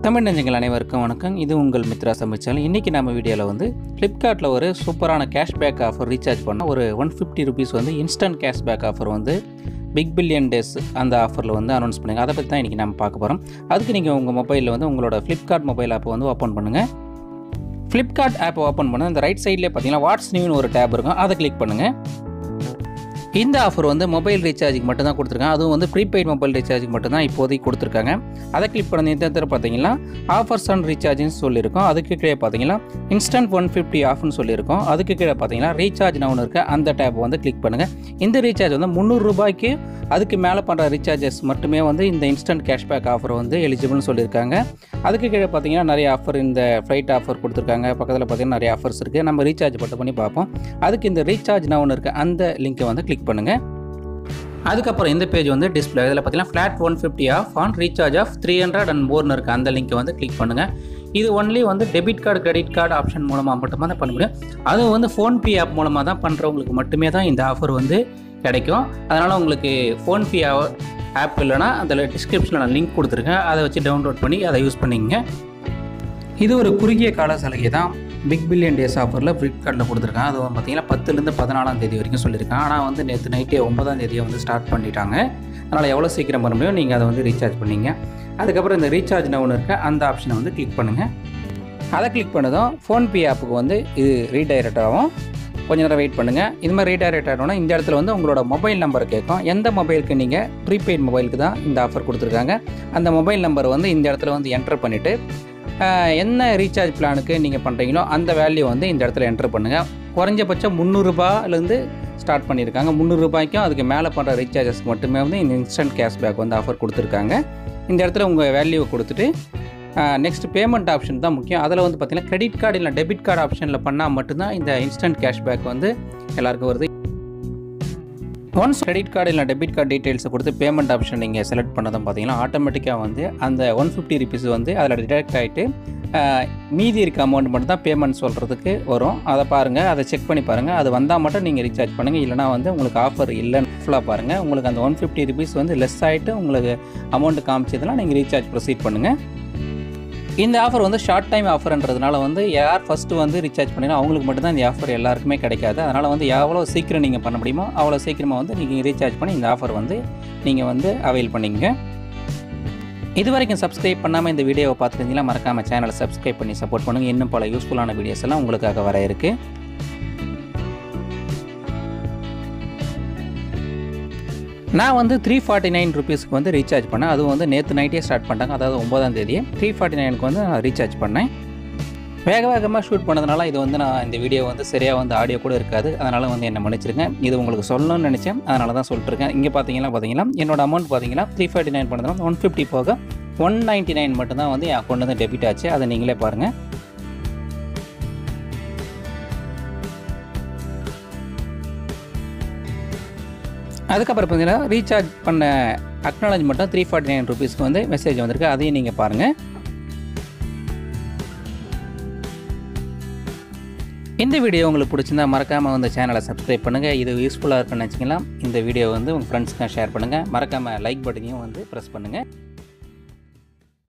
தமிழ் நெஞ்சங்கள் அனைவருக்கும் வணக்கம். இது உங்கள் மித்ரா சமைச்சல். இன்றைக்கி நம்ம வீடியோவில் வந்து ஃப்ளிப்கார்ட்டில் ஒரு சூப்பரான கேஷ்பேக் ஆஃபர் ரீசார்ஜ் பண்ண ஒரு 150 ருபீஸ் வந்து இன்ஸ்டன்ட் கேஷ்பேக் ஆஃபர் வந்து பிக் பில்லியன் டேஸ் அந்த ஆஃபரில் வந்து அனௌன்ஸ் பண்ணுங்கள். அதை பற்றி தான் இன்றைக்கி நம்ம பார்க்க போகிறோம். அதுக்கு நீங்கள் உங்கள் மொபைலில் வந்து உங்களோட ஃப்ளிப்கார்ட் மொபைல் ஆப்பை வந்து ஓப்பன் பண்ணுங்கள். ஃப்ளிப்கார்ட் ஆப்பை ஓப்பன் பண்ண அந்த ரைட் சைட்லேயே பார்த்தீங்கன்னா வாட்ஸ் நியூன்னு ஒரு டேப் இருக்கும், அதை கிளிக் பண்ணுங்கள். இந்த ஆஃபர் வந்து மொபைல் ரீசார்ஜுக்கு மட்டும் தான் கொடுத்துருக்காங்க. அதுவும் வந்து ப்ரீபெய்ட் மொபைல் ரீசார்ஜுக்கு மட்டும் தான் இப்போதைக்கு கொடுத்துருக்காங்க. அதை கிளிக் பண்ண இந்த இடத்துல பார்த்தீங்கன்னா ஆஃபர்ஸ் அண்ட் ரீசார்ஜ்னு சொல்லியிருக்கோம். அதுக்கு கீழே பார்த்தீங்கன்னா இன்ஸ்டன்ட் 150 ஆஃப்னு சொல்லியிருக்கோம். அதுக்கு கீழே பார்த்தீங்கன்னா ரீசார்ஜ் நவுன்னு இருக்க அந்த டேப் வந்து கிளிக் பண்ணுங்கள். இந்த ரீசார்ஜ் வந்து 300 ரூபாய்க்கு அதுக்கு மேலே பண்ணுற ரீசார்ஜஸ் மட்டுமே வந்து இந்த இன்ஸ்டன்ட் கேஷ்பேக் ஆஃபர் வந்து எலிஜிபிள்னு சொல்லியிருக்காங்க. அதுக்கு கீழே பார்த்தீங்கன்னா நிறைய ஆஃபர், இந்த ஃப்ளைட் ஆஃபர் கொடுத்துருக்காங்க. பக்கத்தில் பார்த்தீங்கன்னா நிறைய ஆஃபர்ஸ் இருக்குது. நம்ம ரீசார்ஜ் மட்டும் பண்ணி பார்ப்போம். அதுக்கு இந்த ரீசார்ஜ் நவுன்னு இருக்க அந்த லிங்கை வந்து கிளிக் பண்ணுங்கள். அதுக்கப்புறம் இந்த பேஜ் வந்து டிஸ்பிளே, இதில் பார்த்தீங்கன்னா flat 150 off on recharge of 300 and more இருக்க அந்த லிங்கை வந்து கிளிக் பண்ணுங்கள். இது ஒன்லி வந்து debit card, credit card option மூலமாக மட்டுமா தான் பண்ண முடியும். அதுவும் வந்து ஃபோன்பே ஆப் மூலமாக தான் பண்ணுறவங்களுக்கு மட்டுமே தான் இந்த ஆஃபர் வந்து கிடைக்கும். அதனால் உங்களுக்கு ஃபோன்பே ஆப் இல்லைனா அதில் டிஸ்கிரிப்ஷனில் நான் லிங்க் கொடுத்துருக்கேன், அதை வச்சு டவுன்லோட் பண்ணி அதை யூஸ் பண்ணிங்க. இது ஒரு குறுகிய கால சலுகை தான். பிக் பில்லியன் டேஸ் ஆஃபரில் ஃப்ளிப்கார்ட்டில் கொடுத்துருக்காங்க. அது பார்த்தீங்கன்னா 10லேருந்து 14 வரைக்கும் சொல்லியிருக்காங்க. ஆனால் வந்து நேற்று நைட்டே 9 வந்து ஸ்டார்ட் பண்ணிட்டாங்க. அதனால் எவ்வளோ சீக்கிரம் பண்ண முடியும் நீங்கள் அதை வந்து ரீசார்ஜ் பண்ணிங்க. அதுக்கப்புறம் இந்த ரீசார்ஜ் நவுன்னு இருக்க அந்த ஆப்ஷனை வந்து கிளிக் பண்ணுங்கள். அதை கிளிக் பண்ணதும் ஃபோன்பே ஆப்புக்கு வந்து இது ரீடைரக்ட் ஆகும். கொஞ்சம் நேரம் வெயிட் பண்ணுங்கள். இது மாதிரி ரீடைரக்ட் ஆகணும்னா இந்த இடத்துல வந்து உங்களோட மொபைல் நம்பர் கேட்கும். எந்த மொபைலுக்கு நீங்கள் ப்ரீபெய்ட் மொபைலுக்கு தான் இந்த ஆஃபர் கொடுத்துருக்காங்க. அந்த மொபைல் நம்பர் வந்து இந்த இடத்துல வந்து என்டர் பண்ணிவிட்டு என்ன ரீசார்ஜ் பிளானுக்கு நீங்கள் பண்ணுறீங்களோ அந்த வேல்யூ வந்து இந்த இடத்துல என்டர் பண்ணுங்கள். குறைஞ்சபட்சம் 300 ரூபாயிலேருந்து ஸ்டார்ட் பண்ணியிருக்காங்க. 300 ரூபாய்க்கும் அதுக்கு மேலே பண்ணுற ரீசார்ஜஸ்க்கு மட்டுமே வந்து இந்த இன்ஸ்டன்ட் கேஷ்பேக் வந்து ஆஃபர் கொடுத்துருக்காங்க. இந்த இடத்துல உங்கள் வேல்யூவை கொடுத்துட்டு நெக்ஸ்ட் பேமெண்ட் ஆப்ஷன் தான் முக்கியம். அதில் வந்து பார்த்திங்கன்னா கிரெடிட் கார்டு இல்லை டெபிட் கார்டு ஆப்ஷனில் பண்ணால் மட்டும்தான் இந்த இன்ஸ்டன்ட் கேஷ்பேக் வந்து எல்லாருக்கும் வருது. ஒன்ஸ் கிரெடிட் கார்டு இல்லை டெபிட் கார்டு டீட்டெயில்ஸை கொடுத்து பேமெண்ட் ஆப்ஷன் நீங்கள் செலக்ட் பண்ணதும் பார்த்தீங்கன்னா ஆட்டோமேட்டிக்காக வந்து அந்த 150 ருபீஸ் வந்து அதில் டிடெக்ட் ஆகிட்டு மீதி இருக்க அமௌண்ட் மட்டும் தான் பேமெண்ட் சொல்கிறதுக்கு வரும். அதை பாருங்கள், அதை செக் பண்ணி பாருங்கள். அது வந்தால் மட்டும் நீங்கள் ரீசார்ஜ் பண்ணுங்கள். இல்லைனா வந்து உங்களுக்கு ஆஃபர் இல்லைன்னு ஃபுல்லாக பாருங்கள். உங்களுக்கு அந்த 150 ருபீஸ் வந்து லெஸ் ஆகிட்டு உங்களுக்கு அமௌண்ட்டு காமிச்சதுலாம் நீங்கள் ரீசார்ஜ் ப்ரொசீட் பண்ணுங்கள். இந்த ஆஃபர் வந்து ஷார்ட் டைம் ஆஃபர்ன்றதுனால வந்து யார் ஃபஸ்ட்டு வந்து ரீசார்ஜ் பண்ணினா அவங்களுக்கு மட்டும்தான் இந்த ஆஃபர் எல்லாருக்குமே கிடைக்காது. அதனால் வந்து எவ்வளோ சீக்கிரம் நீங்கள் பண்ண முடியுமோ அவ்வளோ சீக்கிரமாக வந்து நீங்கள் ரீசார்ஜ் பண்ணி இந்த ஆஃபர் வந்து நீங்கள் வந்து அவைல் பண்ணிங்க. இது வரைக்கும் சப்ஸ்கிரைப் பண்ணாமல் இந்த வீடியோவை பார்த்துருந்தீங்கன்னா மறக்காமல் சேனலை சப்ஸ்கிரைப் பண்ணி சப்போர்ட் பண்ணுங்கள். இன்னும் பல யூஸ்ஃபுல்லான வீடியோஸ் எல்லாம் உங்களுக்காக வர இருக்குது. நான் வந்து 349 ருபீஸ்க்கு வந்து ரீசார்ஜ் பண்ணேன். அதுவும் வந்து நேற்று நைட்டே ஸ்டார்ட் பண்ணிட்டாங்க. அதாவது 9 349க்கு வந்து நான் ரீசார்ஜ் பண்ணேன். வேகமாக ஷூட் பண்ணதுனால இது வந்து நான் இந்த வீடியோ வந்து சரியாக வந்து ஆடியோ கூட இருக்காது. அதனால் வந்து என்ன மன்னிச்சிருக்கேன். இது உங்களுக்கு சொல்லணும்னு நினச்சேன், அதனால தான் சொல்லிட்டுருக்கேன். இங்கே பார்த்தீங்கன்னா என்னோட அமௌண்ட் பார்த்தீங்கன்னா 349 பண்ணதுனால 150 போக 199 மட்டும்தான் வந்து என் அக்கௌண்ட் வந்து டெபிட் ஆச்சு. அதை நீங்களே பாருங்கள். அதுக்கப்புறம் பார்த்தீங்கன்னா ரீசார்ஜ் பண்ண அக்னாலஜ்மெண்ட்டும் 349 ருபீஸ்க்கு வந்து மெசேஜ் வந்திருக்கு. அதையும் நீங்கள் பாருங்கள். இந்த வீடியோ உங்களுக்கு பிடிச்சிருந்தா மறக்காமல் வந்து சேனலை சப்ஸ்கிரைப் பண்ணுங்கள். இது யூஸ்ஃபுல்லாக இருக்குன்னு நினச்சிங்கன்னா இந்த வீடியோ வந்து உங்கள் ஃப்ரெண்ட்ஸ்க்கு ஷேர் பண்ணுங்கள். மறக்காமல் லைக் பட்டனையும் வந்து ப்ரெஸ் பண்ணுங்கள்.